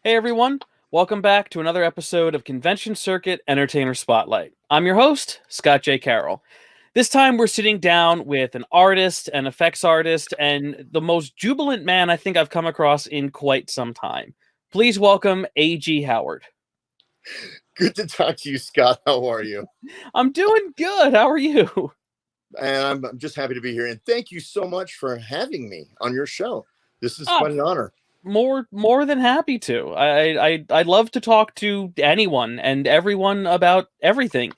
Hey everyone, welcome back to another episode of Convention Circuit Entertainer Spotlight. I'm your host, Scott J. Carroll. This time we're sitting down with an artist, an effects artist, and the most jubilant man I think I've come across in quite some time. Please welcome A.G. Howard. Good to talk to you, Scott. How are you? I'm doing good. How are you? And I'm just happy to be here. And thank you so much for having me on your show. This is Ah, quite an honor. more than happy to. I love to talk to anyone and everyone about everything.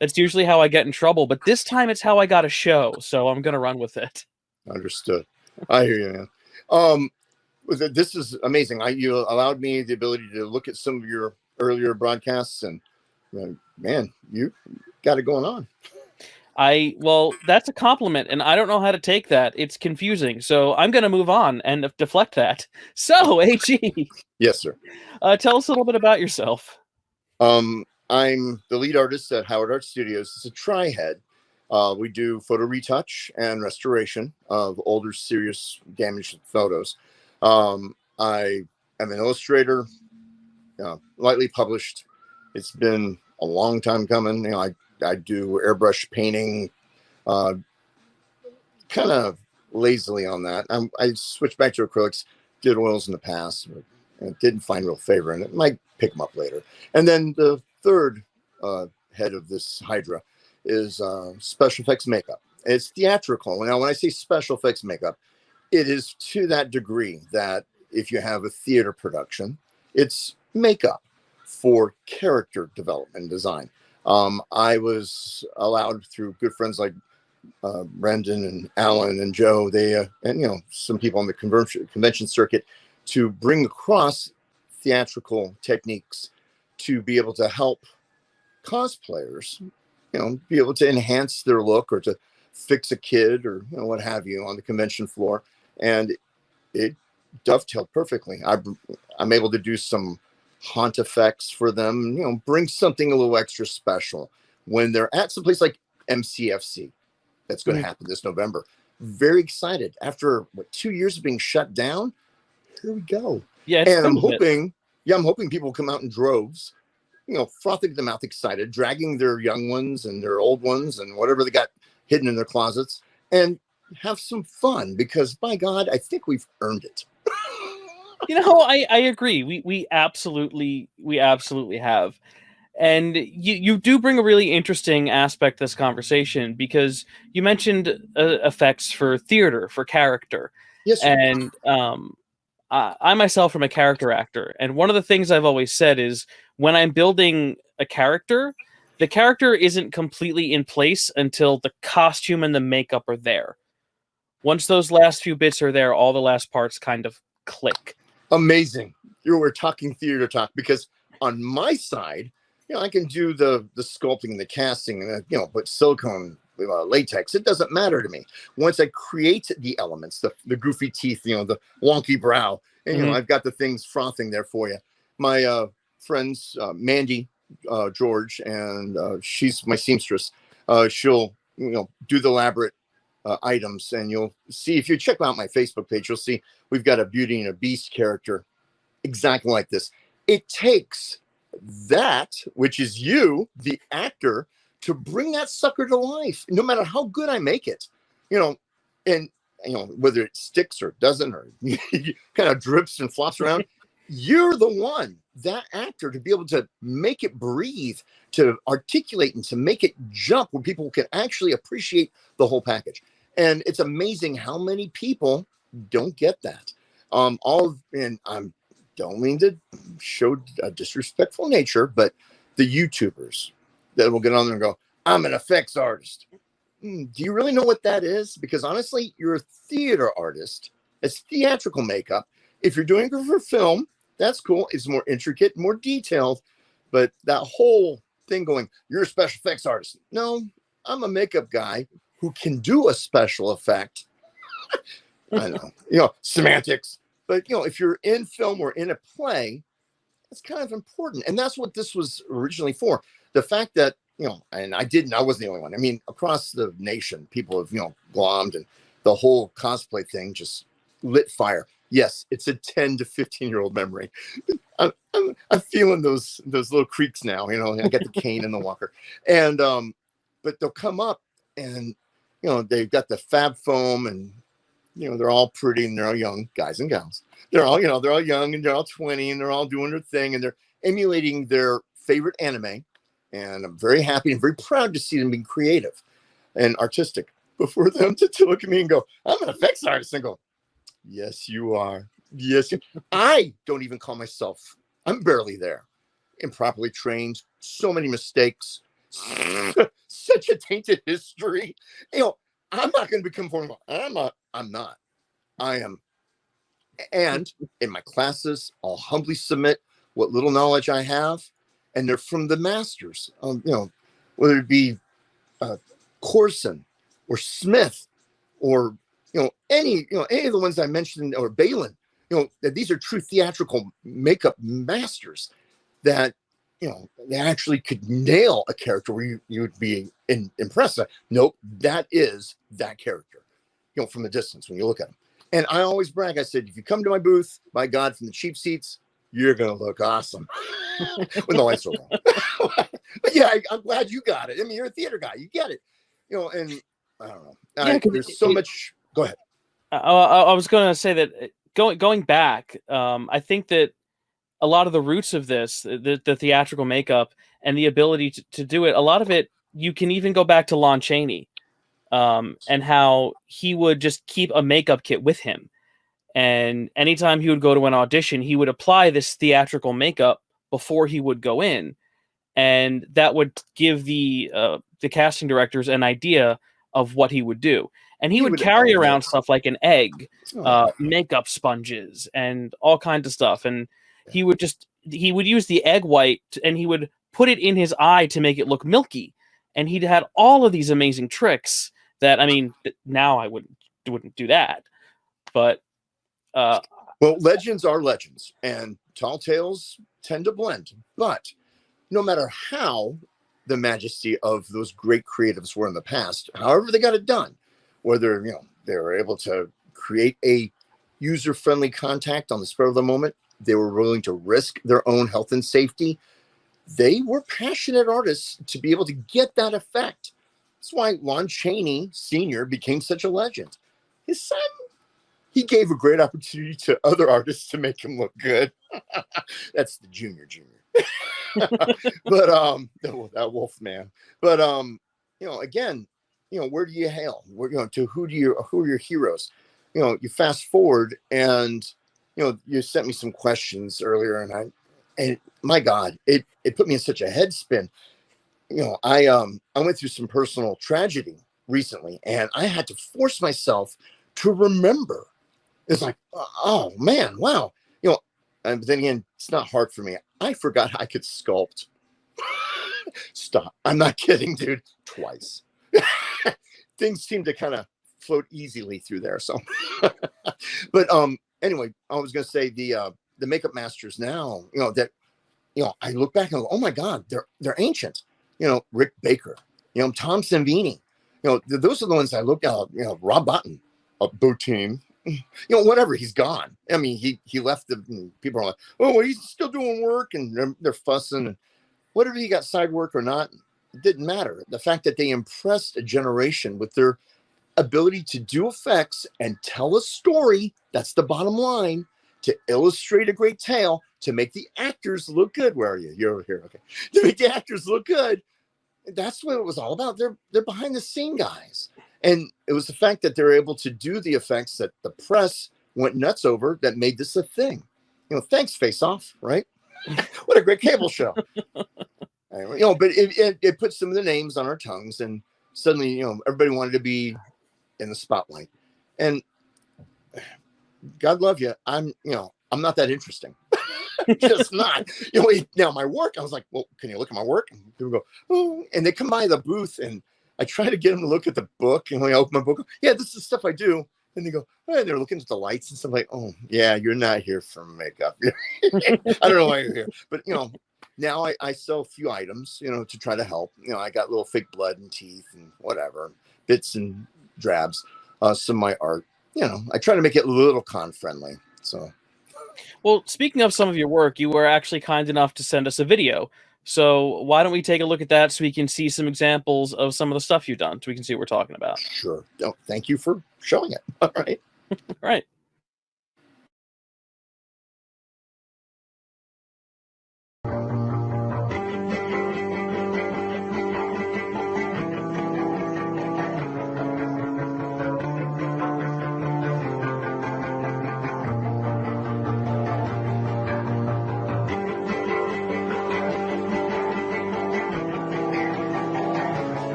That's usually how I get in trouble, but this time it's how I got a show, so I'm gonna run with it. Understood. I hear you, man. Um, this is amazing. You allowed me the ability to look at some of your earlier broadcasts, and man, you got it going on. Well, that's a compliment, and I don't know how to take that. It's confusing, so I'm gonna move on and deflect that. So, AG, Yes, sir. tell us a little bit about yourself. I'm the lead artist at Howard Art Studios. It's a tri-head. We do photo retouch and restoration of older, serious, damaged photos. I am an illustrator, lightly published. It's been a long time coming. I do airbrush painting, kind of lazily on that. I switched back to acrylics, did oils in the past, but didn't find real favor in it. Might pick them up later. And then the third head of this hydra is special effects makeup. It's theatrical. Now, when I say special effects makeup, it is to that degree that if you have a theater production, it's makeup for character development and design. I was allowed through good friends like Brendan and Alan and Joe, and some people on the convention circuit, to bring across theatrical techniques to be able to help cosplayers, be able to enhance their look or to fix a kid or what have you on the convention floor. And it dovetailed perfectly. I'm able to do some haunt effects for them, bring something a little extra special when they're at some place like MCFC. That's going to happen this November. Very excited. After 2 years of being shut down, here we go. Yeah, and I'm hoping people will come out in droves, frothing at the mouth, excited, dragging their young ones and their old ones and whatever they got hidden in their closets, and have some fun, because by God, I think we've earned it. I agree. We absolutely have. And you do bring a really interesting aspect to this conversation, because you mentioned effects for theater, for character. Yes, sir. And I myself am a character actor. And one of the things I've always said is, when I'm building a character, the character isn't completely in place until the costume and the makeup are there. Once those last few bits are there, all the last parts kind of click. Amazing. We're talking theater talk, because on my side, I can do the sculpting and the casting and, but silicone, latex, it doesn't matter to me. Once I create the elements, the goofy teeth, the wonky brow, and, I've got the things frothing there for you. My friends, Mandy, George, and she's my seamstress. She'll, do the elaborate items, and you'll see, if you check out my Facebook page, you'll see we've got a Beauty and a Beast character exactly like this. It takes that, which is you, the actor, to bring that sucker to life, no matter how good I make it, and whether it sticks or doesn't, or kind of drips and flops around. You're the one, that actor, to be able to make it breathe, to articulate, and to make it jump where people can actually appreciate the whole package. And it's amazing how many people don't get that. And I don't mean to show a disrespectful nature, but the YouTubers that will get on there and go, I'm an effects artist. Do you really know what that is? Because honestly, you're a theater artist. It's theatrical makeup. If you're doing it for film, that's cool. It's more intricate, more detailed. But that whole thing going, you're a special effects artist. No, I'm a makeup guy who can do a special effect. I know, semantics. But, if you're in film or in a play, it's kind of important. And that's what this was originally for. The fact that, and I wasn't the only one. I mean, across the nation, people have, glommed, and the whole cosplay thing just lit fire. Yes, it's a 10 to 15-year-old memory. I'm feeling those little creaks now. I got the cane and the walker, and but they'll come up, and they've got the fab foam, and they're all pretty and they're all young guys and gals. They're all they're all young and they're all 20 and they're all doing their thing and they're emulating their favorite anime. And I'm very happy and very proud to see them being creative and artistic. But for them to look at me and go, I'm an effects artist, and go, yes, you are. Yes, I don't even call myself. I'm barely there. Improperly trained. So many mistakes. Such a tainted history. I'm not going to become formal. I'm not. I am. And in my classes, I'll humbly submit what little knowledge I have, and they're from the masters. Whether it be Corson or Smith or any of the ones I mentioned, or Balin. That these are true theatrical makeup masters that they actually could nail a character where you would be impressed. Nope, that is that character. From a distance when you look at them. And I always brag. I said, if you come to my booth, by God, from the cheap seats, you're gonna look awesome when the lights are on. But yeah, I'm glad you got it. I mean, you're a theater guy, you get it. And I don't know. There's so much. Go ahead. I was going to say that going back, I think that a lot of the roots of this, the theatrical makeup and the ability to do it, a lot of it, you can even go back to Lon Chaney, and how he would just keep a makeup kit with him. And anytime he would go to an audition, he would apply this theatrical makeup before he would go in. And that would give the casting directors an idea of what he would do. And he would carry around stuff like an egg, makeup sponges, and all kinds of stuff. And he would use the egg white and he would put it in his eye to make it look milky. And he'd had all of these amazing tricks that, I mean, now I wouldn't do that. But well, legends are legends, and tall tales tend to blend. But no matter how the majesty of those great creatives were in the past, however they got it done, whether they were able to create a user-friendly contact on the spur of the moment, they were willing to risk their own health and safety. They were passionate artists to be able to get that effect. That's why Lon Chaney Sr. became such a legend. His son, he gave a great opportunity to other artists to make him look good. That's the junior. But that wolf man. But again, where do you hail? To who are your heroes? You fast forward, and you sent me some questions earlier, and my God, it put me in such a head spin. I went through some personal tragedy recently, and I had to force myself to remember. It's like, oh man, wow. But then again, it's not hard for me. I forgot I could sculpt. Stop. I'm not kidding, dude. Twice. Things seem to kind of float easily through there. So, but anyway, I was going to say the makeup masters now, that I look back and go, oh my God, they're ancient. Rick Baker, Tom Savini, those are the ones I look at. Rob Bottin, Bottin. Whatever, he's gone. I mean, he left. People are like, oh, well, he's still doing work, and they're fussing, and whatever he got side work or not, it didn't matter. The fact that they impressed a generation with their ability to do effects and tell a story, that's the bottom line, to illustrate a great tale, to make the actors look good. Where are you? You're over here. Okay. To make the actors look good. That's what it was all about. They're behind the scene guys. And it was the fact that they're able to do the effects that the press went nuts over that made this a thing. Thanks, Face Off, right? What a great cable show. But it put some of the names on our tongues, and suddenly, everybody wanted to be in the spotlight. And God love you, I'm not that interesting. Just not. Now my work, I was like, well, can you look at my work? And people go, oh, and they come by the booth, and I try to get them to look at the book, and when I open my book, yeah, this is stuff I do. And they go, oh, and they're looking at the lights and stuff like, oh, yeah, you're not here for makeup. I don't know why you're here. But, now I sell a few items, to try to help. I got little fake blood and teeth and whatever, bits and drabs, some of my art. I try to make it a little con friendly. So, Well, speaking of some of your work, you were actually kind enough to send us a video. So why don't we take a look at that so we can see some examples of some of the stuff you've done, so we can see what we're talking about. sure. Oh, thank you for showing it. All right. Right.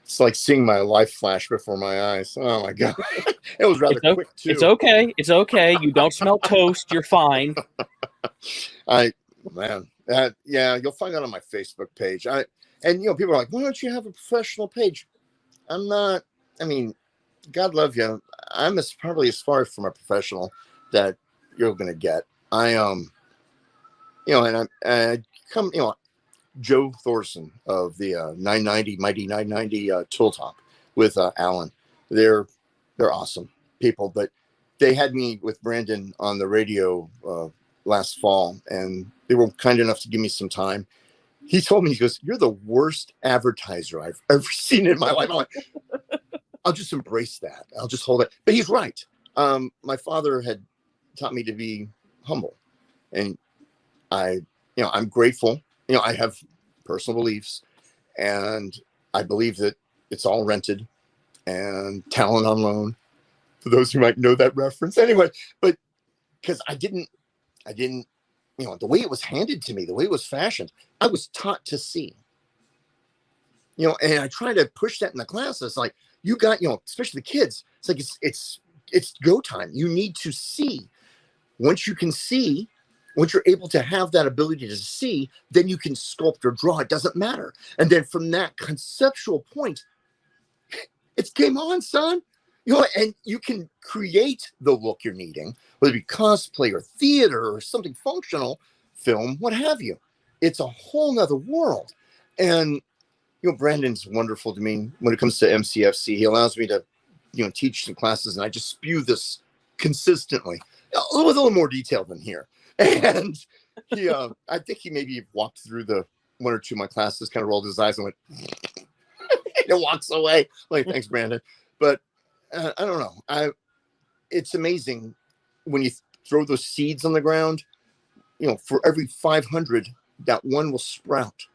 It's like seeing my life flash before my eyes. Oh my God. It was rather quick too. It's okay. It's okay. You don't smell toast. You're fine. Yeah, you'll find that on my Facebook page. And people are like, why don't you have a professional page? I'm not. I mean, God love you. I'm probably as far from a professional that you're gonna get. And I come, Joe Thorson of the 990 Mighty 990 Tool Top with Alan. They're awesome people, but they had me with Brandon on the radio last fall, and they were kind enough to give me some time. He told me, he goes, "You're the worst advertiser I've ever seen in my life." I'm like, I'll just embrace that. I'll just hold it. But he's right. My father had taught me to be humble, and I'm grateful. I have personal beliefs, and I believe that it's all rented and talent on loan, for those who might know that reference. Anyway, but because I didn't, the way it was handed to me, the way it was fashioned, I was taught to see. And I try to push that in the classes. Like, you got, especially the kids, it's like it's go time. You need to see. Once you can see, once you're able to have that ability to see, then you can sculpt or draw. It doesn't matter. And then from that conceptual point, it's game on, son. And you can create the look you're needing, whether it be cosplay or theater or something functional, film, what have you. It's a whole nother world. And, Brandon's wonderful to me when it comes to MCFC. He allows me to, teach some classes, and I just spew this consistently, with a little more detail than here. And he, I think he maybe walked through the one or two of my classes, kind of rolled his eyes and went, and walks away. Like, thanks, Brandon. But I don't know. It's amazing when you throw those seeds on the ground. For every 500, that one will sprout.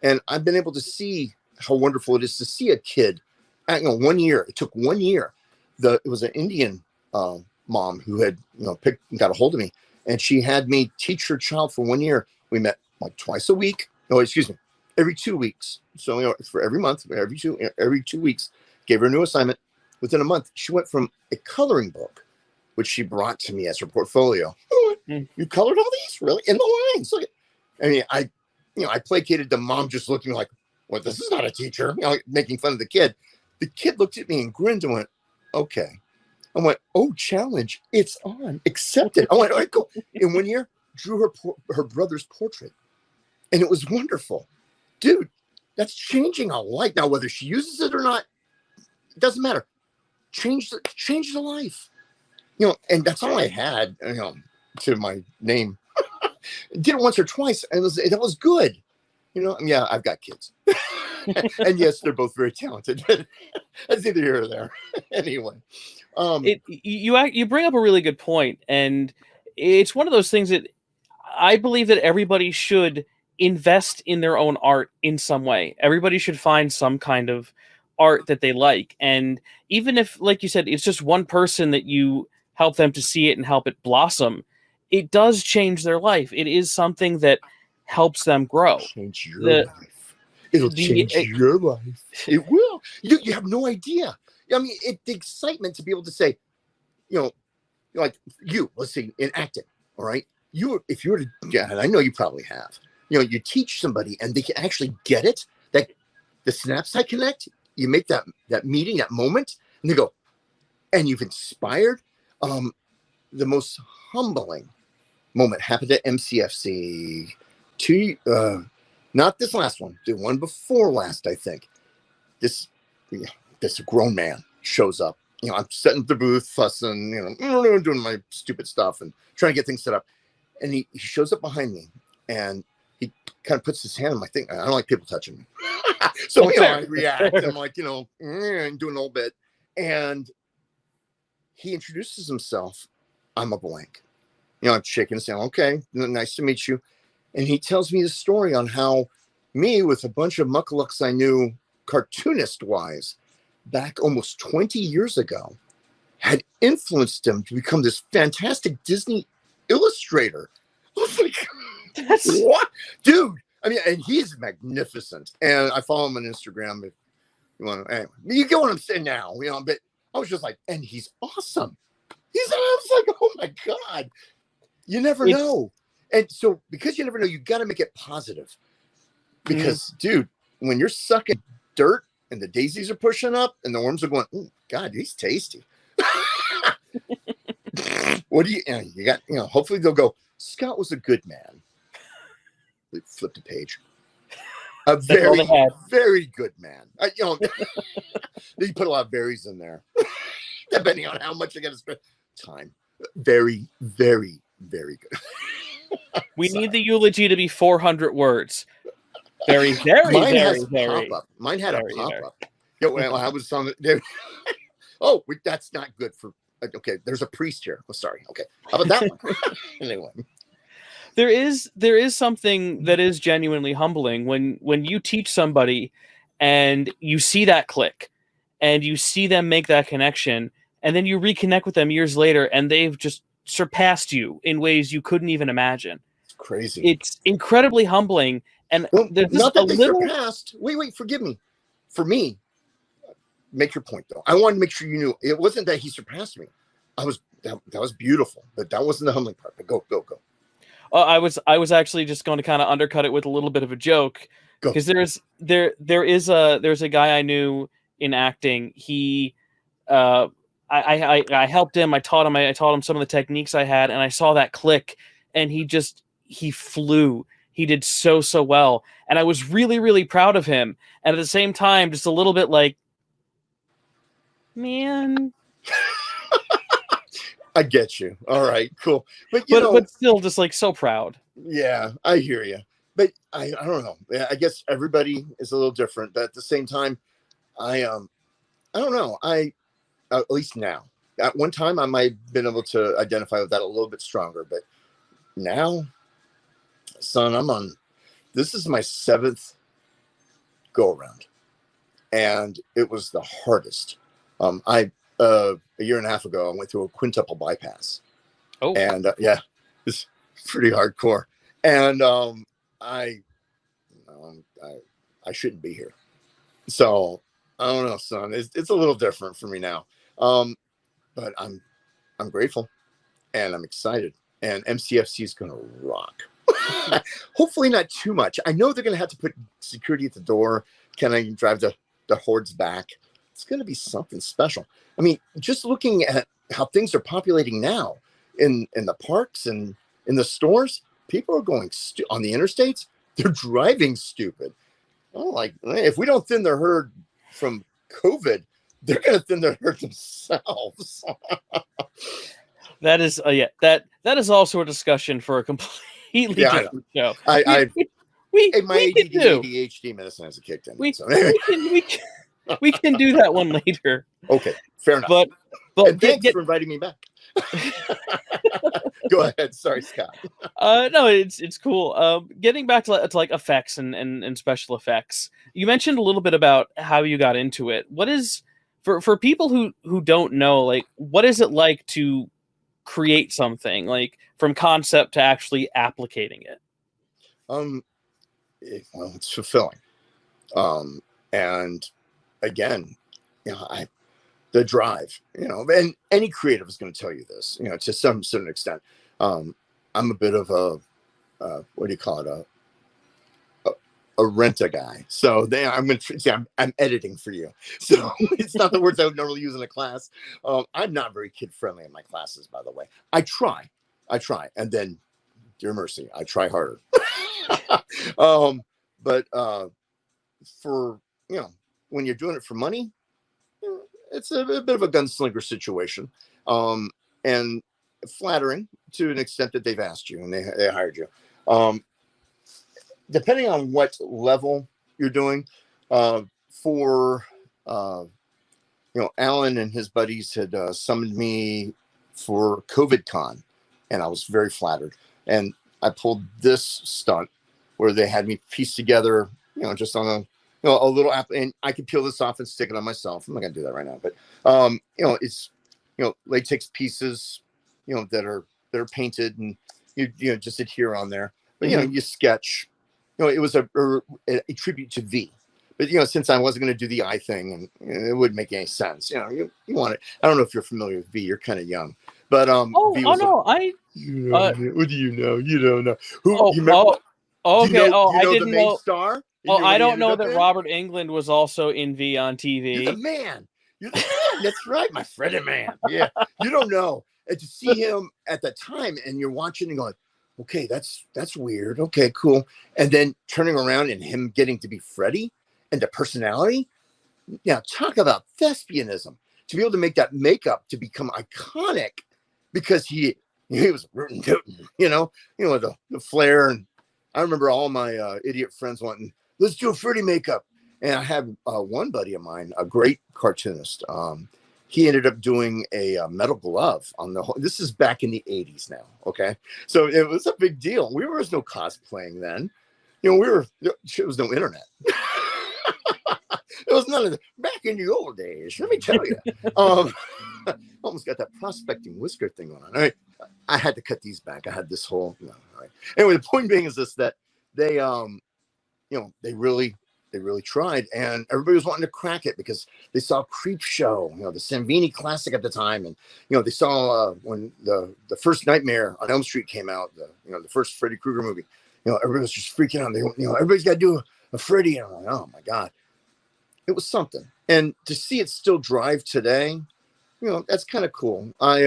And I've been able to see how wonderful it is to see a kid. 1 year. It took 1 year. It was an Indian mom who had got a hold of me, and she had me teach her child for 1 year. We met like twice a week. No, excuse me, every 2 weeks. So for every month, every 2 weeks, gave her a new assignment. Within a month, she went from a coloring book, which she brought to me as her portfolio. Oh, you colored all these, really, in the lines? Look at, I placated the mom, just looking like, well, this is not a teacher, making fun of the kid. The kid looked at me and grinned and went, okay. I went, oh, challenge, it's on, accepted. I went, all right, cool. In 1 year, drew her brother's portrait, and it was wonderful. Dude, that's changing a life. Now, whether she uses it or not, it doesn't matter. Change the life. And that's all I had, to my name. Did it once or twice, and that was good. Yeah, I've got kids. And yes, they're both very talented. That's either here or there. Anyway. You bring up a really good point, and it's one of those things that I believe that everybody should invest in their own art in some way. Everybody should find some kind of art that they like. And even if, like you said, it's just one person that you help them to see it and help it blossom, it does change their life. It is something that helps them grow. Change your life. It'll change your life. It will. You have no idea. I mean, the excitement to be able to say, like let's say in acting, all right? If you were to, and I know you probably have, you teach somebody and they can actually get it, that the synapse I connect, you make that meeting, that moment, and they go, and you've inspired. The most humbling moment happened at MCFC. Not this last one, the one before last, I think. This grown man shows up. I'm setting the booth, fussing, doing my stupid stuff and trying to get things set up. And he shows up behind me, and he kind of puts his hand on my thing. I don't like people touching me. So, I react. I'm like, doing a little bit. And he introduces himself. I'm a blank. I'm shaking and saying, okay, nice to meet you. And he tells me the story on how me, with a bunch of muckalucks I knew cartoonist-wise, back almost 20 years ago, had influenced him to become this fantastic Disney illustrator. I was like, what? Dude. I mean, and he's magnificent. And I follow him on Instagram if you want to. Anyway, you get what I'm saying now, but I was just like, and he's awesome. I was like, oh my God. You never know. And so because you never know, you got to make it positive. Because, dude, when you're sucking dirt and the daisies are pushing up and the worms are going, oh, God, he's tasty. What do you got, hopefully they'll go, Scott was a good man. We flipped a page. A very, very good man. You put a lot of berries in there, depending on how much you got to spend time. Very, very, very good. We need the eulogy to be 400 words. Very, very, Mine very, very. Pop-up. Mine had very, a pop-up. I was on the. That's not good for. Okay, there's a priest here. Oh, sorry. Okay, how about that one? Anyway, there is something that is genuinely humbling when you teach somebody, and you see that click, and you see them make that connection, and then you reconnect with them years later, and they've just surpassed you in ways you couldn't even imagine. It's crazy. It's incredibly humbling. And there's not that they surpassed. Wait, forgive me. For me, make your point though. I wanted to make sure you knew it wasn't that he surpassed me. That was beautiful, but that wasn't the humbling part. But go. I was actually just going to kind of undercut it with a little bit of a joke, because there's a guy I knew in acting. He, I helped him. I taught him some of the techniques I had, and I saw that click, and he flew. He did so well, and I was really, really proud of him. And at the same time, just a little bit like, man. I get you. All right, cool. But still, just like so proud. Yeah, I hear you. But I don't know. I guess everybody is a little different. But at the same time, I don't know. At least now. At one time, I might have been able to identify with that a little bit stronger. But now, son, this is my 7th go around, and it was the hardest. A year and a half ago, I went through a quintuple bypass. Oh, and it's pretty hardcore. And I shouldn't be here. So I don't know, son. It's a little different for me now. But I'm grateful, and I'm excited. And MCFC is going to rock. Hopefully not too much. I know they're going to have to put security at the door. Can I drive the hordes back? It's going to be something special. I mean, just looking at how things are populating now in the parks and in the stores, people are going on the interstates. They're driving stupid. Oh, like, if we don't thin the herd from COVID, they're going to thin the herd themselves. That is, that is also a discussion for a completely different show. My ADHD medicine has kicked in. We can do that one later. Okay, fair enough. But thanks for inviting me back. Go ahead. Sorry, Scott. No, it's cool. Getting back to like effects and special effects. You mentioned a little bit about how you got into it. What is for people who don't know, like, what is it like to create something, like from concept to actually applicating it? Well, it's fulfilling. And again, the drive, and any creative is going to tell you this, to some certain extent. I'm a bit of a what do you call it? A rent a guy. So I'm going to see, I'm editing for you. So it's not the words I would normally use in a class. I'm not very kid friendly in my classes, by the way. I try. And then dear mercy, I try harder. But for, when you're doing it for money, it's a bit of a gunslinger situation, and flattering to an extent that they've asked you and they hired you. Depending on what level you're doing, for Alan and his buddies had summoned me for COVID Con, and I was very flattered. And I pulled this stunt where they had me piece together, just on a little app, and I could peel this off and stick it on myself. I'm not gonna do that right now, but it's latex pieces, that are painted, and you just adhere on there. But you sketch. It was a tribute to V. But since I wasn't going to do the eye thing, and it wouldn't make any sense. You want it. I don't know if you're familiar with V. You're kind of young, but V was what do you know? You don't know who. You remember? Okay. Do you know I the didn't main know. star? I don't know that Robert Englund was also in V on TV. You're the man. You're the man. That's right, my friend man. Yeah, you don't know. And to see him at the time, and you're watching and going, okay, that's weird. Okay, cool. And then turning around and him getting to be Freddy. And the personality, talk about thespianism. To be able to make that makeup to become iconic, because he was rootin' tootin', the flair. And I remember all my idiot friends wanting, let's do a Freddy makeup. And I had one buddy of mine, a great cartoonist. He ended up doing a metal glove on the whole. This is back in the 80s now. Okay. So it was a big deal. There was no cosplaying then. There was no internet. It was none of the back in the old days. Let me tell you. Almost got that prospecting whisker thing going on. All right. I had to cut these back. I had this whole. All right. Anyway, the point being is this: that they, they really tried, and everybody was wanting to crack it because they saw Creep Show, the Savini classic at the time, and they saw when the first Nightmare on Elm Street came out, the first Freddy Krueger movie. Everybody was just freaking out. They, everybody's got to do a Freddy, and I'm like, oh my god. It was something, and to see it still drive today, that's kind of cool. I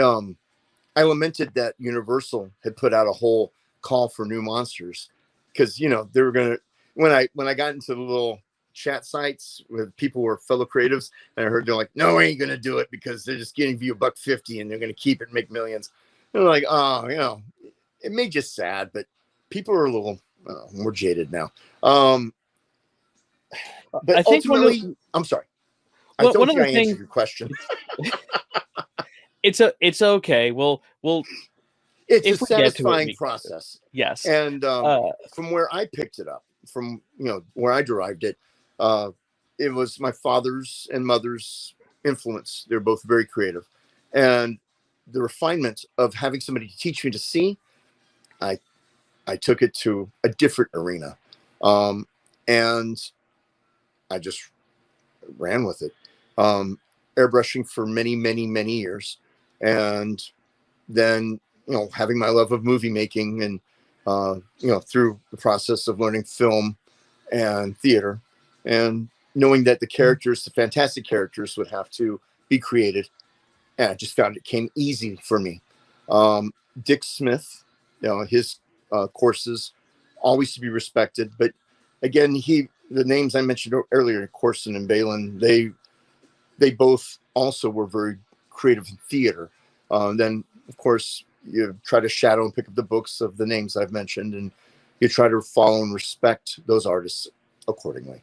lamented that Universal had put out a whole call for new monsters, because they were gonna, when I got into the little chat sites with people who were fellow creatives, and I heard they're like, no, I ain't gonna do it because they're just getting you $1.50 and they're gonna keep it and make millions. And they're like, oh, it made you sad, but people are a little more jaded now. But I think ultimately, I'm sorry. I don't think I answered your question. It's okay. We'll it's a satisfying process. Yes. And from where I picked it up, from where I derived it, it was my father's and mother's influence. They're both very creative, and the refinement of having somebody to teach me to see, I took it to a different arena, and I just ran with it, airbrushing for many, many, many years. And then, having my love of movie making, and, through the process of learning film and theater, and knowing that the fantastic characters would have to be created. And I just found it came easy for me. Dick Smith, his courses always to be respected. But again, the names I mentioned earlier, Corson and Balin, they both also were very creative in theater. Then, of course, you try to shadow and pick up the books of the names I've mentioned, and you try to follow and respect those artists accordingly.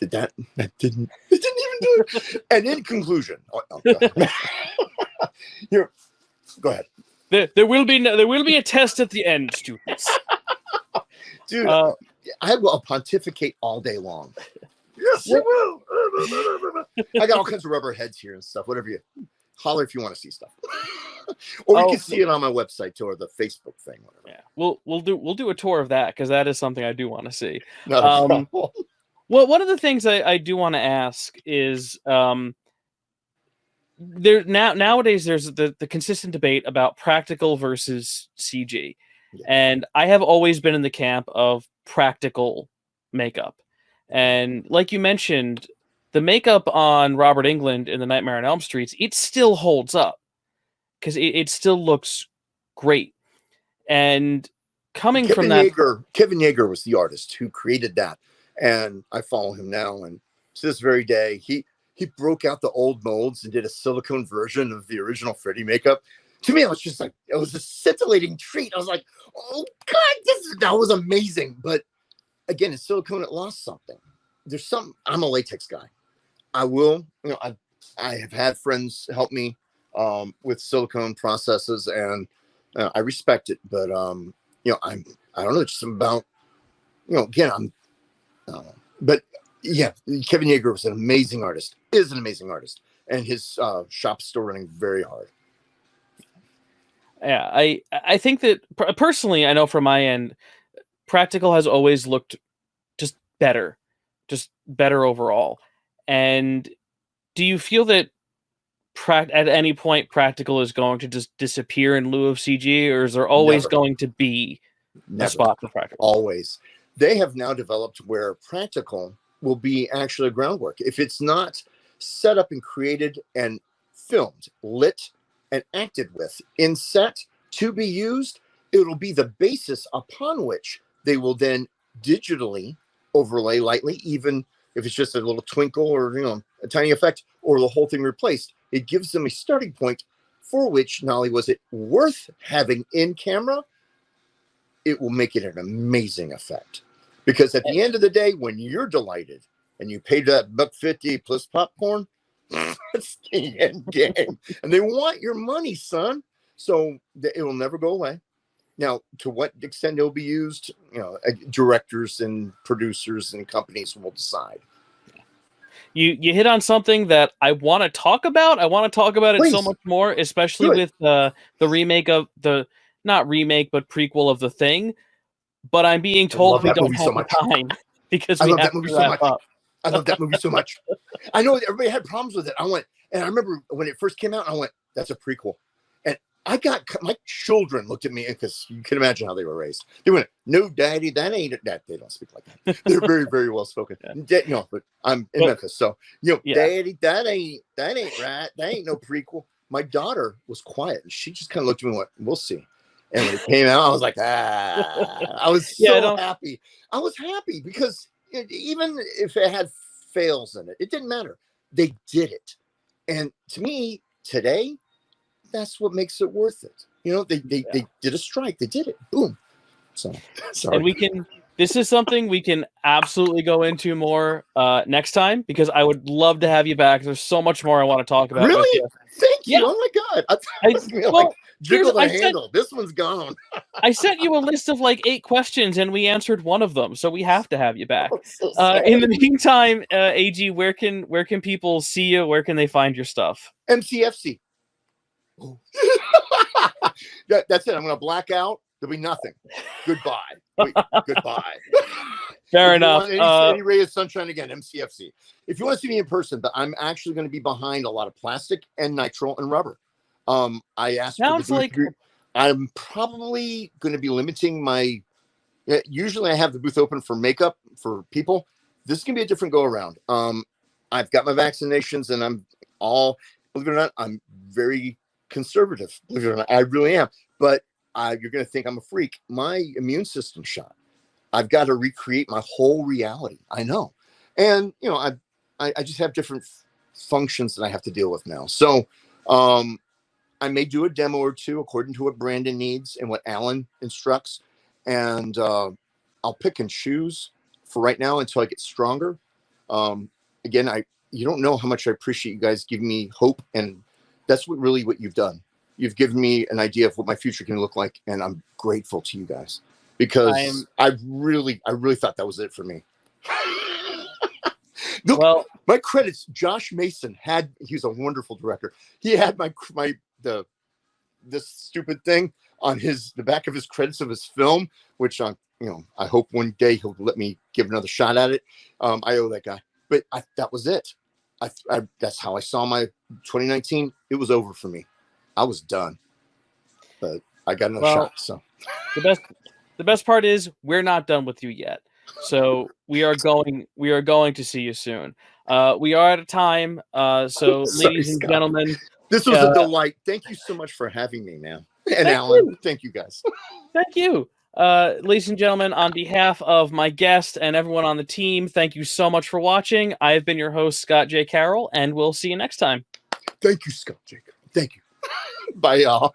That didn't even do it. And in conclusion, go ahead. There will be a test at the end, students. Dude, I will pontificate all day long. Yes, you will. I got all kinds of rubber heads here and stuff. Whatever you holler if you want to see stuff, or you can see it on my website too, or the Facebook thing. Whatever. Yeah, we'll do a tour of that, because that is something I do want to see. Well, one of the things I do want to ask is, nowadays there's the consistent debate about practical versus CG. Yeah. And I have always been in the camp of practical makeup. And like you mentioned, the makeup on Robert Englund in the Nightmare on Elm Street, it still holds up, because it still looks great. And coming from that, Kevin Yeager was the artist who created that, and I follow him now. And to this very day, he broke out the old molds and did a silicone version of the original Freddy makeup. To me, it was just like, it was a scintillating treat. I was like, oh God, that was amazing. But again, in silicone, it lost something. There's some. I'm a latex guy. I will, I have had friends help me with silicone processes, and I respect it. But I don't know, just about, again, I don't know. But yeah, Kevin Yeager was an amazing artist. Is an amazing artist, and his shop's still running very hard. Yeah, I think that personally, I know from my end, practical has always looked just better overall. And do you feel that at any point practical is going to just disappear in lieu of CG, or is there always Never. going to be a spot for practical? Always. They have now developed where practical will be actually a groundwork. If it's not set up and created and filmed, lit, and acted with in set to be used, it'll be the basis upon which they will then digitally overlay lightly, even if it's just a little twinkle or a tiny effect, or the whole thing replaced. It gives them a starting point for which, not only was it worth having in camera, it will make it an amazing effect. Because at the end of the day, when you're delighted and you paid that $1.50 plus popcorn, that's the end game. And they want your money, son. So it will never go away. Now, to what extent it'll be used, directors and producers and companies will decide. You hit on something that I want to talk about. I want to talk about it Please. So much more, especially with the remake of the, not remake, but prequel of The Thing. But I'm being told we don't have the time because we have to wrap up. I love that movie so much. I know everybody had problems with it. And I remember when it first came out, I went, that's a prequel. And my children looked at me, because you can imagine how they were raised. They went, no, daddy, that ain't that. They don't speak like that. They're very, very well spoken. Yeah. But I'm in Memphis. So, daddy, that ain't right. That ain't no prequel. My daughter was quiet, and she just kind of looked at me and went, we'll see. And when it came out, I was like, I was so happy. I was happy because even if it had fails in it, it didn't matter. They did it. And to me, today, that's what makes it worth it. They did a strike. They did it. Boom. So, sorry. And this is something we can absolutely go into more next time, because I would love to have you back. There's so much more I want to talk about. Really? Thank you. Yeah. Oh my God. Jiggle the handle. This one's gone. I sent you a list of like 8 questions, and we answered one of them, so we have to have you back. So in the meantime, AG, where can people see you? Where can they find your stuff? MCFC. That's it. I'm going to black out. There'll be nothing. Goodbye. Goodbye. Fair enough. Any ray of sunshine again, MCFC. If you want to see me in person, but I'm actually going to be behind a lot of plastic and nitrile and rubber. I asked Sounds for the like I'm probably going to be limiting my. Usually, I have the booth open for makeup for people. This is going to be a different go around. I've got my vaccinations, and I'm all. Believe it or not, I'm very conservative. Believe it or not, I really am. But you're going to think I'm a freak. My immune system shot. I've got to recreate my whole reality. I know, and I just have different functions that I have to deal with now. So. I may do a demo or two according to what Brandon needs and what Alan instructs. And I'll pick and choose for right now until I get stronger. Again, you don't know how much I appreciate you guys giving me hope. And that's what you've done. You've given me an idea of what my future can look like. And I'm grateful to you guys because I really thought that was it for me. Look, well, my credits, Josh Mason he's a wonderful director. He had this stupid thing on the back of his credits of his film, which I hope one day he'll let me give another shot at it. I owe that guy, but that was it. That's how I saw my 2019. It was over for me. I was done, but I got another shot. So the best part is we're not done with you yet. So we are going to see you soon. We are out of time. So ladies and gentlemen, this was a delight. Thank you so much for having me, man. And Alan, thank you guys. Thank you. Ladies and gentlemen, on behalf of my guest and everyone on the team, thank you so much for watching. I have been your host, Scott J. Carroll, and we'll see you next time. Thank you, Scott Jacob. Thank you. Bye, y'all.